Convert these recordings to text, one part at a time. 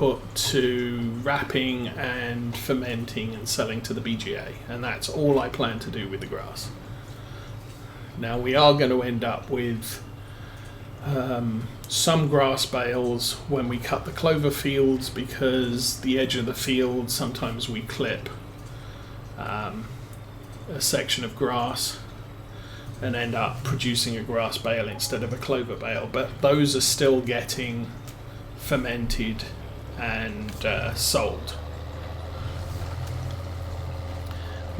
put to wrapping and fermenting and selling to the BGA, and that's all I plan to do with the grass. Now we are going to end up with some grass bales when we cut the clover fields, because the edge of the field sometimes we clip a section of grass and end up producing a grass bale instead of a clover bale, but those are still getting fermented and sold.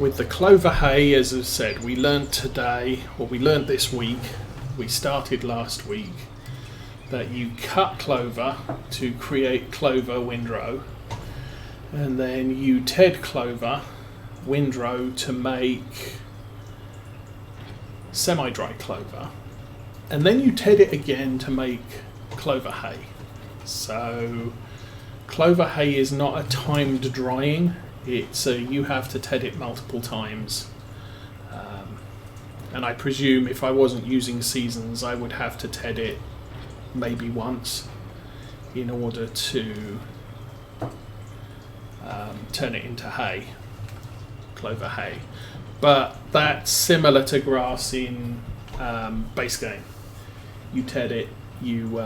With the clover hay, as I've said, we learnt today, or we learnt this week, we started last week, that you cut clover to create clover windrow, and then you ted clover windrow to make semi-dry clover, and then you ted it again to make clover hay. So clover hay is not a timed drying, it's you have to ted it multiple times, and I presume if I wasn't using seasons I would have to ted it maybe once in order to turn it into hay, clover hay. But that's similar to grass in base game. You ted it, you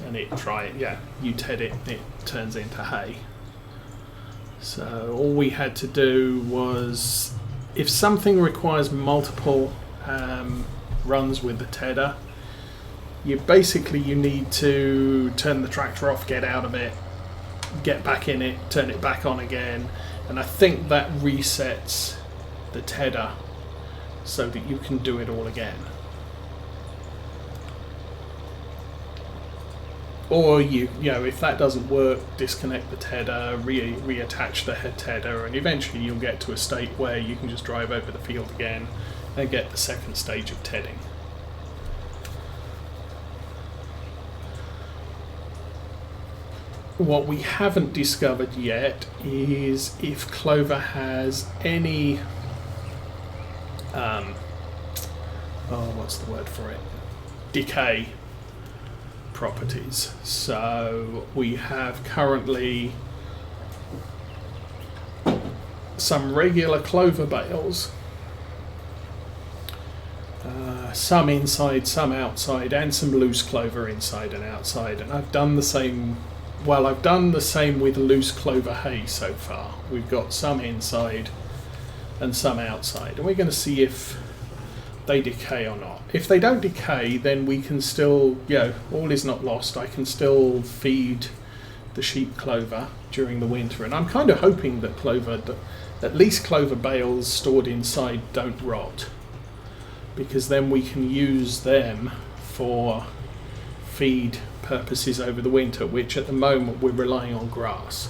and it you ted it, it turns into hay. So all we had to do was, if something requires multiple runs with the tedder, you need to turn the tractor off, get out of it, get back in it, turn it back on again, and I think that resets the tedder so that you can do it all again. Or you know, if that doesn't work, disconnect the tedder, reattach the head tedder, and eventually you'll get to a state where you can just drive over the field again and get the second stage of tedding. What we haven't discovered yet is if clover has any what's the word for it? Decay properties. So we have currently some regular clover bales, some inside, some outside, and some loose clover inside and outside, and I've done the same with loose clover hay so far. We've got some inside and some outside, and we're going to see if they decay or not. If they don't decay, then we can still, all is not lost. I can still feed the sheep clover during the winter, and I'm kind of hoping that at least clover bales stored inside don't rot, because then we can use them for feed purposes over the winter, which at the moment we're relying on grass,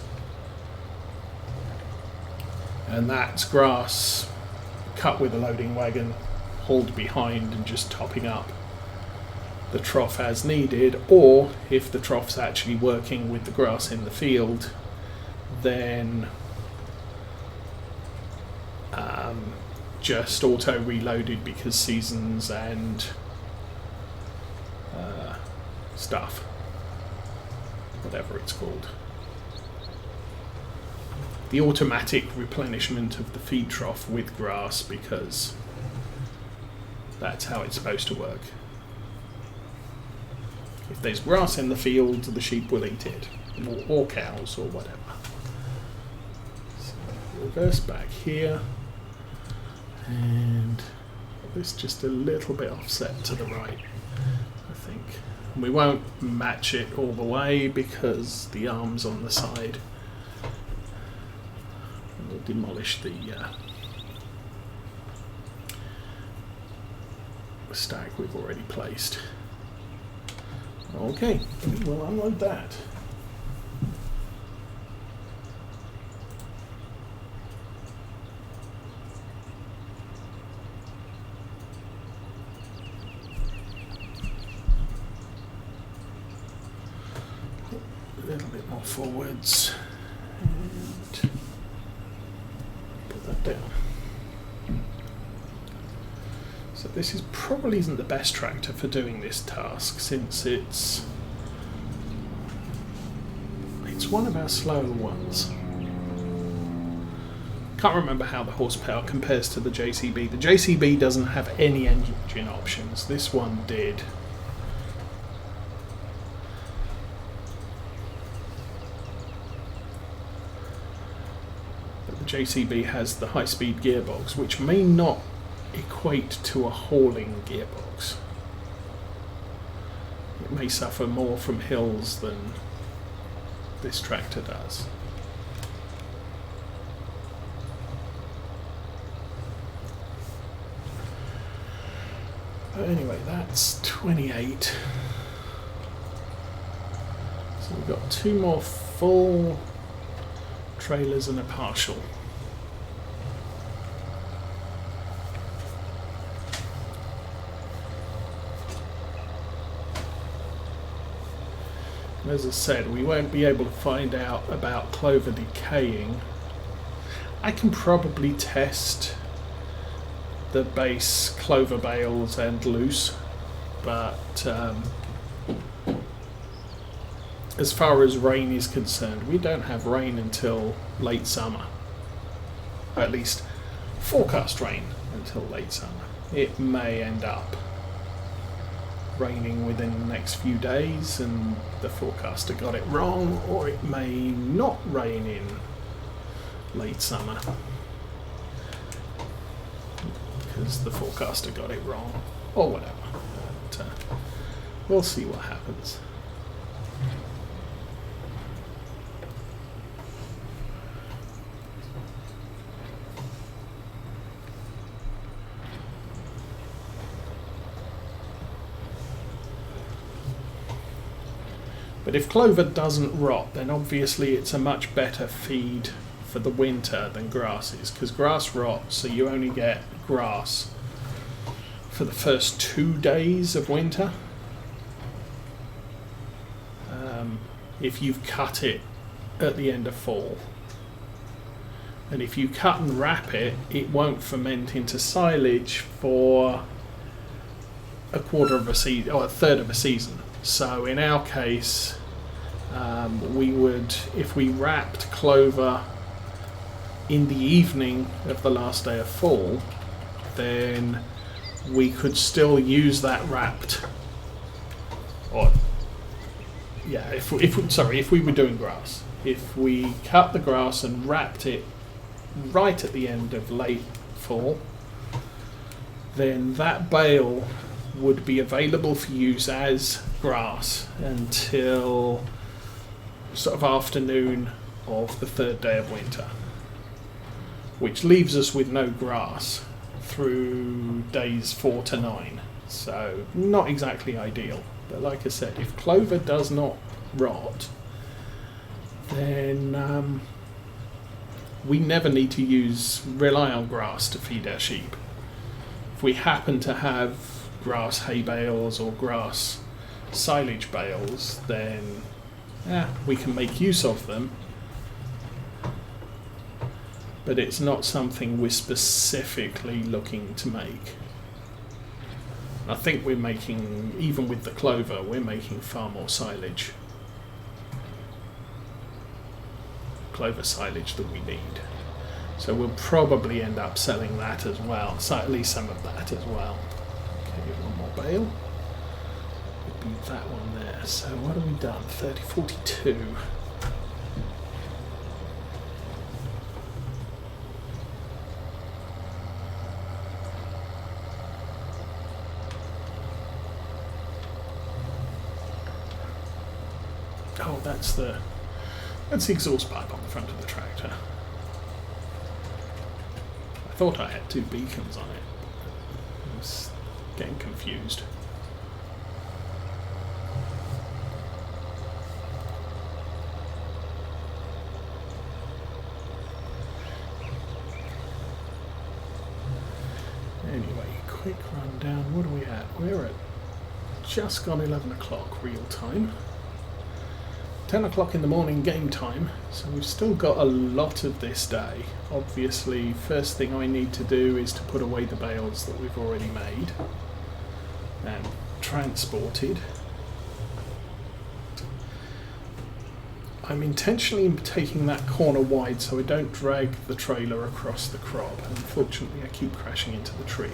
and that's grass cut with a loading wagon, hauled behind and just topping up the trough as needed, or if the trough's actually working with the grass in the field, then just auto reloaded, because seasons and stuff, whatever it's called, the automatic replenishment of the feed trough with grass, because that's how it's supposed to work. If there's grass in the field, the sheep will eat it, or cows, or whatever. So reverse back here, and this just a little bit offset to the right, I think. And we won't match it all the way because the arm's on the side. And we'll demolish the stack we've already placed. Okay, we'll unload that. A little bit more forwards and put that down. So this probably isn't the best tractor for doing this task, since it's one of our slower ones. Can't remember how the horsepower compares to the JCB. The JCB doesn't have any engine options. This one did. But the JCB has the high-speed gearbox, which may not equate to a hauling gearbox. It may suffer more from hills than this tractor does. But anyway, that's 28. So we've got 2 more full trailers and a partial. As I said, we won't be able to find out about Clover decaying. I can probably test the base Clover bales and loose, but as far as rain is concerned, we don't have rain until late summer. At least forecast rain until late summer. It may end up raining within the next few days and the forecaster got it wrong, or it may not rain in late summer because the forecaster got it wrong, or whatever. But we'll see what happens. But if Clover doesn't rot, then obviously it's a much better feed for the winter than grass is, because grass rots, so you only get grass for the first 2 days of winter. If you've cut it at the end of fall. And if you cut and wrap it, it won't ferment into silage for a quarter of a season, or a third of a season. So in our case, we would, if we wrapped Clover in the evening of the last day of fall, then we could still use that wrapped, or yeah, if we were doing grass, if we cut the grass and wrapped it right at the end of late fall, then that bale would be available for use as grass until sort of afternoon of the 3rd day of winter, which leaves us with no grass through days 4 to 9. So not exactly ideal, but like I said, if Clover does not rot, then we never need to rely on grass to feed our sheep. If we happen to have grass hay bales or grass silage bales, then we can make use of them, but it's not something we're specifically looking to make. I think we're making, even with the Clover, we're making far more silage, Clover silage, than we need. So we'll probably end up selling that as well, so at least some of that as well. Okay, one more bale. Would be that one there. So what have we done? 30, 42. Oh, that's the exhaust pipe on the front of the tractor. I thought I had 2 beacons on it. I was getting confused. Anyway, quick rundown. What are we at? We're at just gone 11 o'clock real time. 10 o'clock in the morning game time, so we've still got a lot of this day. Obviously, first thing I need to do is to put away the bales that we've already made and transported. I'm intentionally taking that corner wide so I don't drag the trailer across the crop. Unfortunately, I keep crashing into the tree,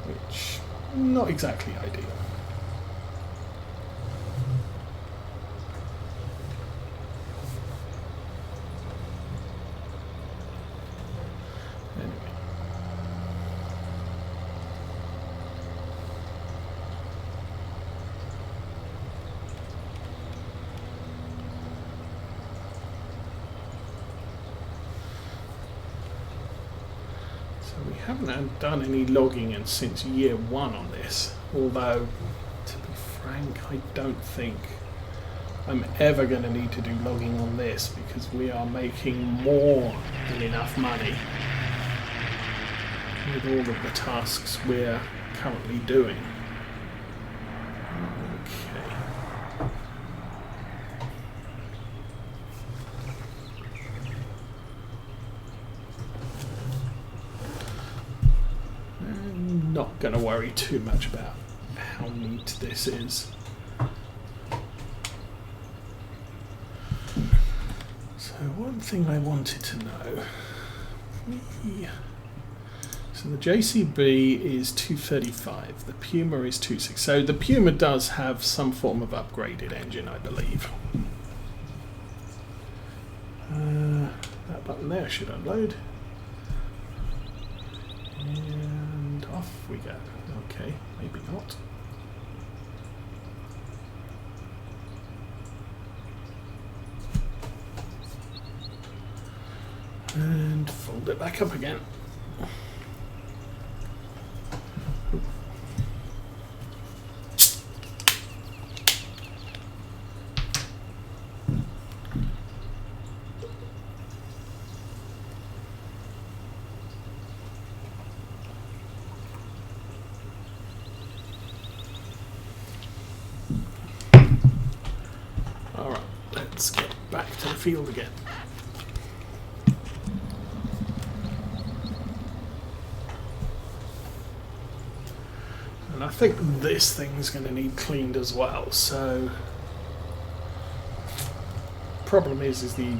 which not exactly ideal. We haven't done any logging since year 1 on this, although, to be frank, I don't think I'm ever going to need to do logging on this because we are making more than enough money with all of the tasks we're currently doing. Okay. Not going to worry too much about how neat this is. So one thing I wanted to know. So the JCB is 235, the Puma is 26. So the Puma does have some form of upgraded engine, I believe. That button there should unload. And off we go. Okay, maybe not. And fold it back up again. Alright, let's get back to the field again. And I think this thing's going to need cleaned as well, so problem is the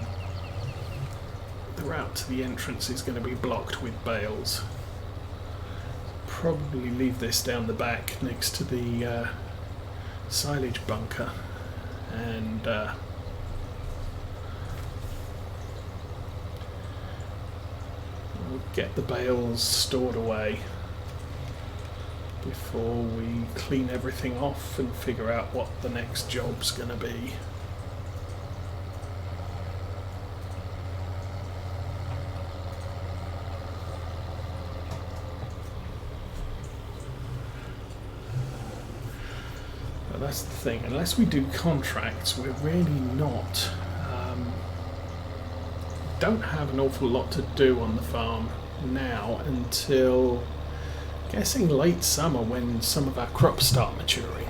route to the entrance is going to be blocked with bales. Probably leave this down the back next to the silage bunker and we'll get the bales stored away before we clean everything off and figure out what the next job's going to be. But that's the thing, unless we do contracts, we're really not don't have an awful lot to do on the farm now until guessing late summer when some of our crops start maturing.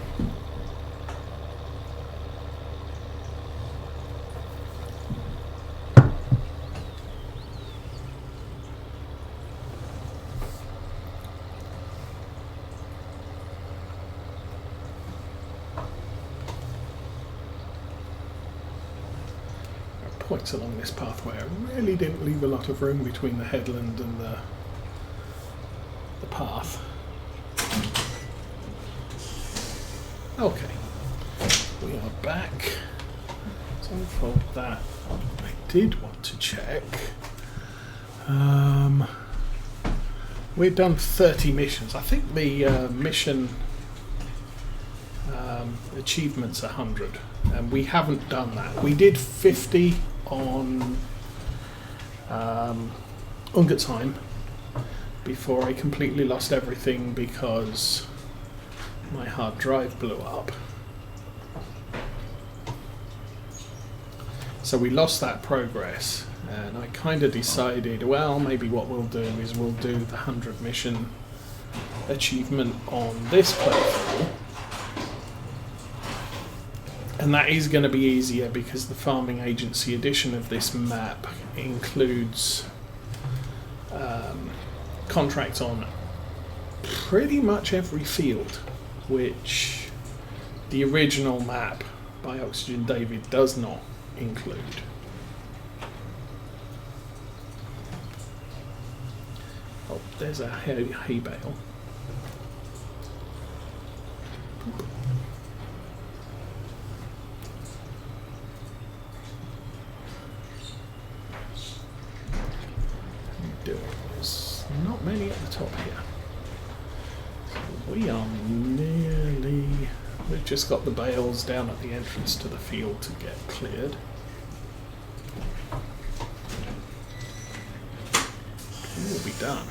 Points along this pathway, I really didn't leave a lot of room between the headland and the path. Okay, we are back. So unfold that. I did want to check. We've done 30 missions. I think the mission achievements 100, and we haven't done that. We did 50 on Ungertheim before I completely lost everything because my hard drive blew up. So we lost that progress, and I kind of decided, well, maybe what we'll do is we'll do the 100 mission achievement on this playthrough. And that is going to be easier because the farming agency edition of this map includes contracts on pretty much every field, which the original map by Oxygen David does not include. Oh, there's a hay bale. There's not many at the top here. So we are nearly... We've just got the bales down at the entrance to the field to get cleared. We'll be done.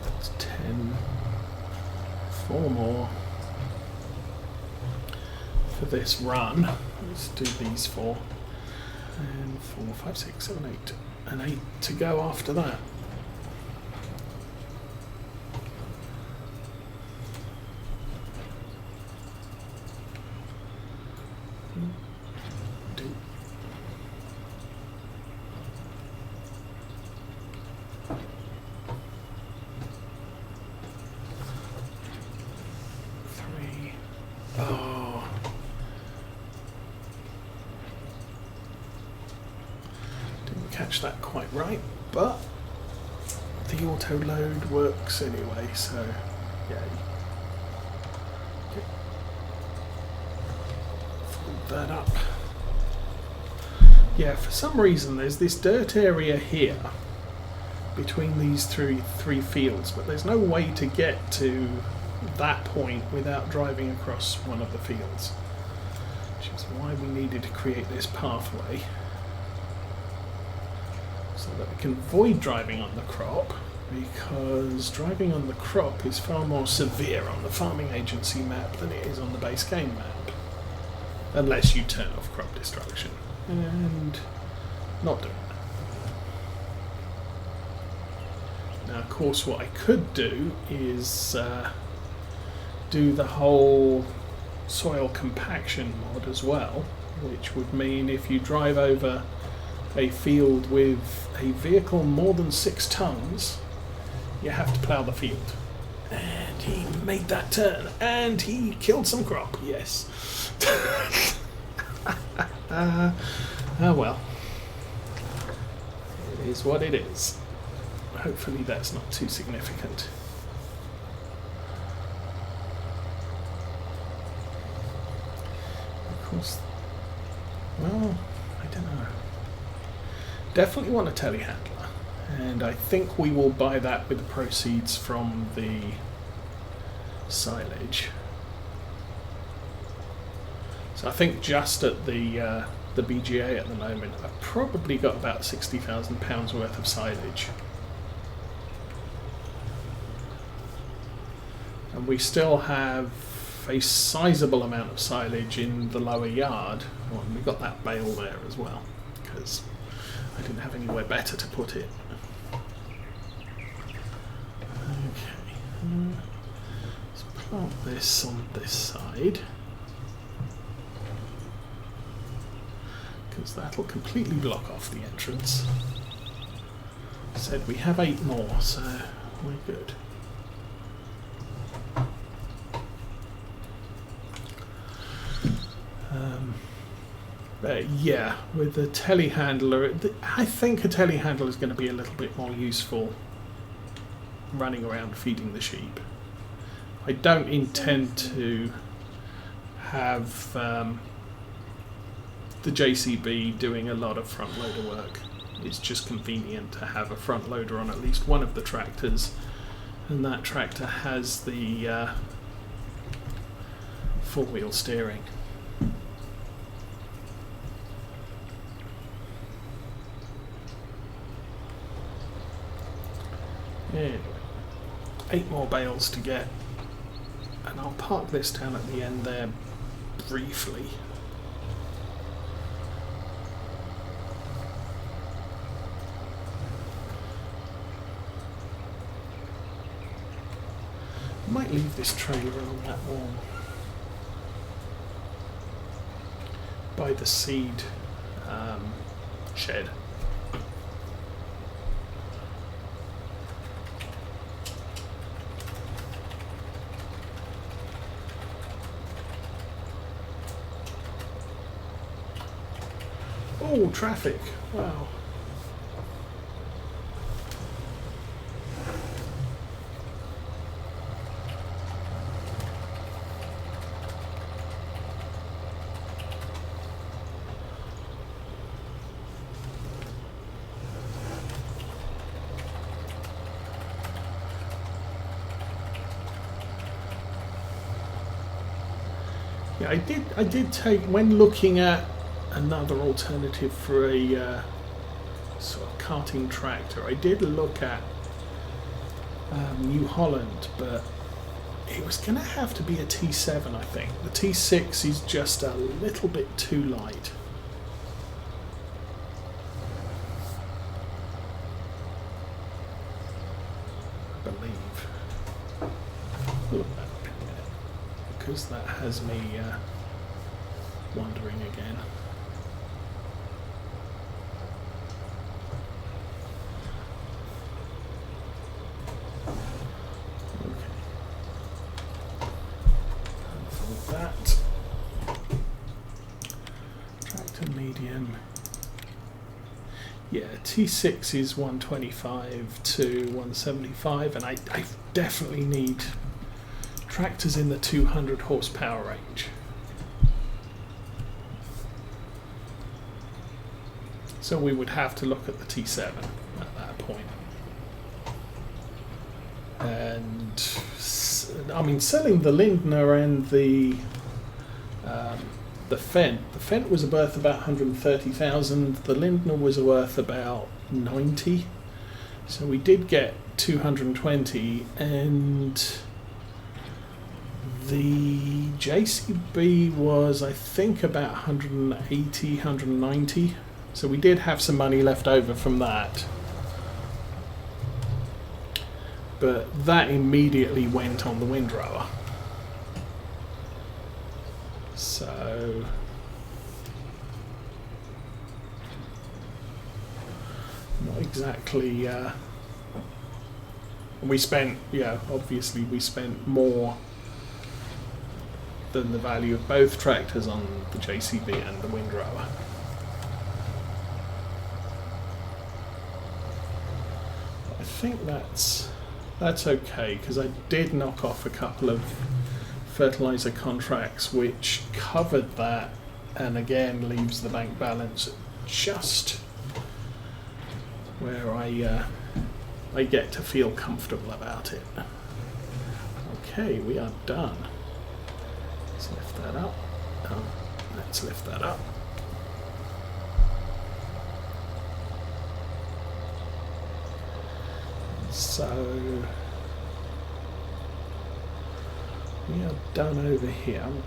That's 10. 4 more for this run. Let's do these 4. And 4, 5, 6, 7, 8. And 8 to go after that. Catch that quite right, but the auto load works anyway, so yeah. Fold that up. Yeah, for some reason there's this dirt area here between these three fields, but there's no way to get to that point without driving across one of the fields, which is why we needed to create this pathway. So that we can avoid driving on the crop, because driving on the crop is far more severe on the farming agency map than it is on the base game map. Unless you turn off crop destruction. And not doing that. Now of course what I could do is do the whole soil compaction mod as well, which would mean if you drive over a field with a vehicle more than 6 tons, you have to plough the field. And he made that turn, and he killed some crop, yes. Oh well. It is what it is. Hopefully that's not too significant. Of course, well, I don't know. Definitely want a telehandler, and I think we will buy that with the proceeds from the silage. So I think just at the BGA at the moment, I've probably got about £60,000 worth of silage, and we still have a sizable amount of silage in the lower yard. Well, and we've got that bale there as well, because I didn't have anywhere better to put it. Okay, let's plant this on this side, because that'll completely block off the entrance. Said we have 8 more, so we're good. Yeah, with the telehandler, I think a telehandler is going to be a little bit more useful running around feeding the sheep. I don't intend to have the JCB doing a lot of front loader work. It's just convenient to have a front loader on at least one of the tractors, and that tractor has the 4-wheel steering. Anyway, 8 more bales to get, and I'll park this down at the end there briefly. Might leave this trailer on that wall by the seed shed. Oh, traffic. Wow. Yeah, I did take, when looking at another alternative for a sort of carting tractor, I did look at New Holland, but it was going to have to be a T7, I think. The T6 is just a little bit too light. I believe. Look at that, because that has me wondering again. That tractor medium, yeah, T6 is 125 to 175, and I definitely need tractors in the 200 horsepower range. So we would have to look at the T7 at that point. And I mean, selling the Lindner and the Fendt. The Fendt was worth about 130,000. The Lindner was worth about 90. So we did get 220, and the JCB was, I think, about 180, 190. So we did have some money left over from that. But that immediately went on the windrower. So not exactly. We spent, yeah, obviously we spent more than the value of both tractors on the JCB and the windrower. I think that's okay, because I did knock off a couple of fertilizer contracts which covered that, and again leaves the bank balance just where I get to feel comfortable about it. Okay, we are done. Let's lift that up. Let's lift that up. So we are done over here. I'm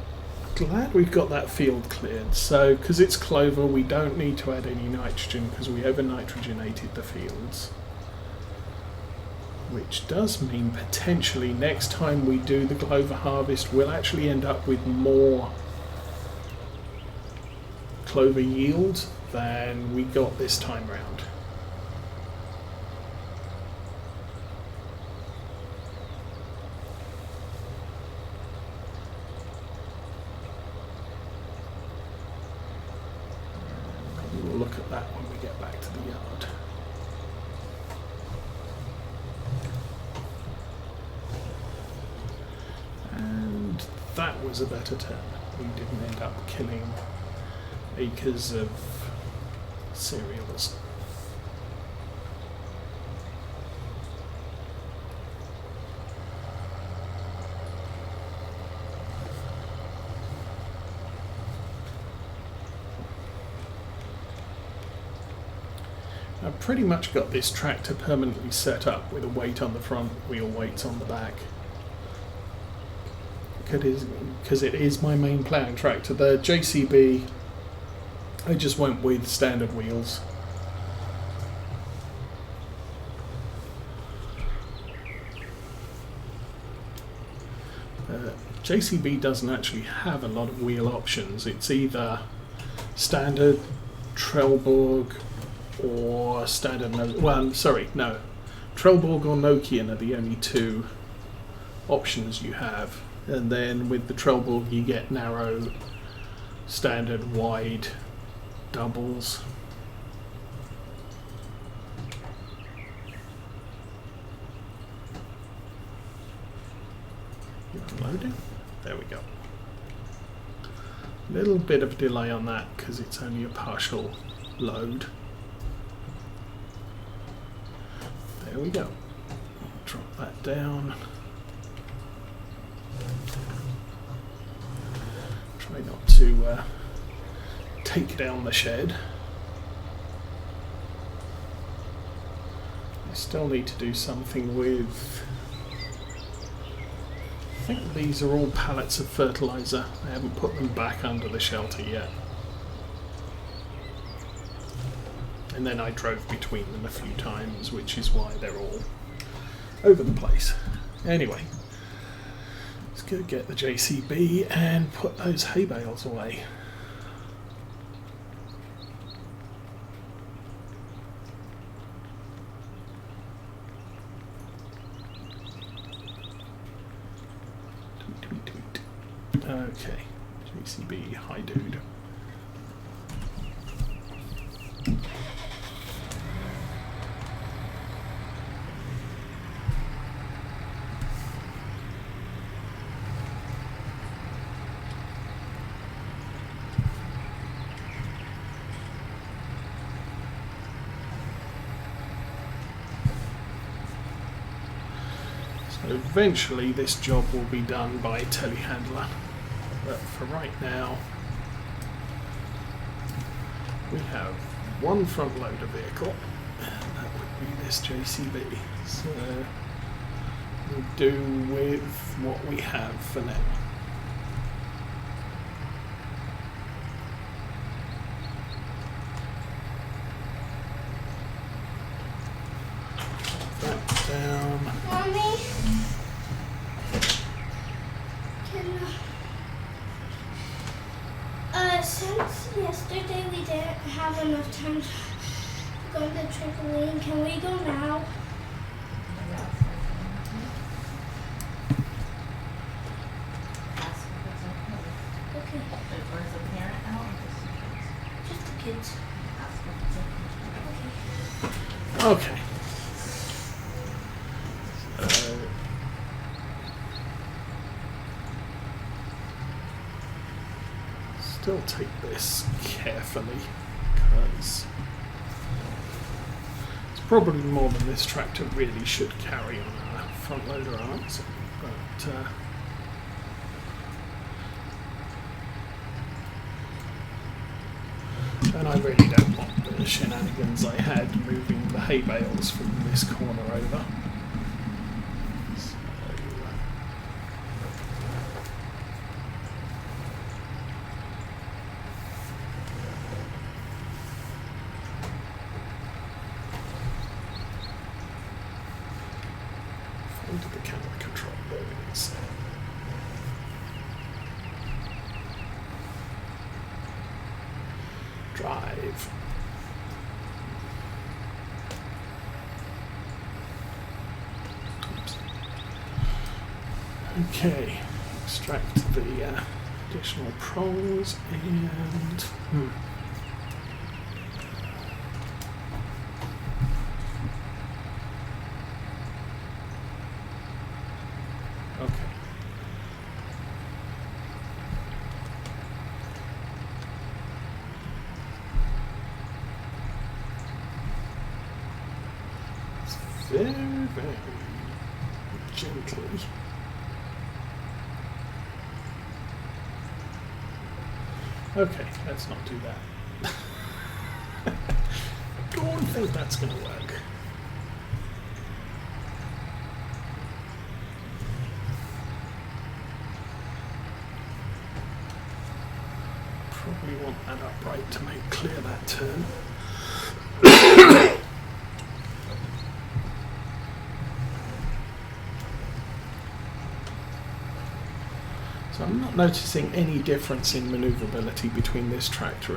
glad we've got that field cleared. So, because it's Clover, we don't need to add any nitrogen because we over nitrogenated the fields. Which does mean potentially next time we do the Clover harvest, we'll actually end up with more Clover yield than we got this time round. We'll look at that when we get back to the yard. And that was a better turn. We didn't end up killing acres of cereals. I've pretty much got this tractor permanently set up with a weight on the front, wheel weights on the back. Because it is my main ploughing tractor. The JCB, I just went with standard wheels. JCB doesn't actually have a lot of wheel options. It's either standard, Trelleborg, or standard. No. Trelleborg or Nokian are the only two options you have. And then with the Trelleborg, you get narrow, standard, wide, doubles. Loading. There we go. Little bit of delay on that because it's only a partial load. There we go. Drop that down. Try not to take down the shed. I still need to do something with... I think these are all pallets of fertilizer. I haven't put them back under the shelter yet. And then I drove between them a few times, which is why they're all over the place. Anyway, let's go get the JCB and put those hay bales away. Okay, JCB, hi dude. So eventually this job will be done by a telehandler. But for right now, we have one front loader vehicle, and that would be this JCB. So we'll do with what we have for now. That down. Mommy, since yesterday we didn't have enough time to go to the trampoline, can we go now? Okay. Where's the parent out? Just the kids. Okay. Still take this carefully because it's probably more than this tractor really should carry on a front loader arms, but and I really don't want the shenanigans I had moving the hay bales from this corner over. Into the camera control, there it is. Drive. Oops. Okay, extract the additional prongs and okay. It's very, very gently. Okay, let's not do that. I don't think that's going to work. Probably want that upright to make clear that turn. I'm not noticing any difference in manoeuvrability between this tractor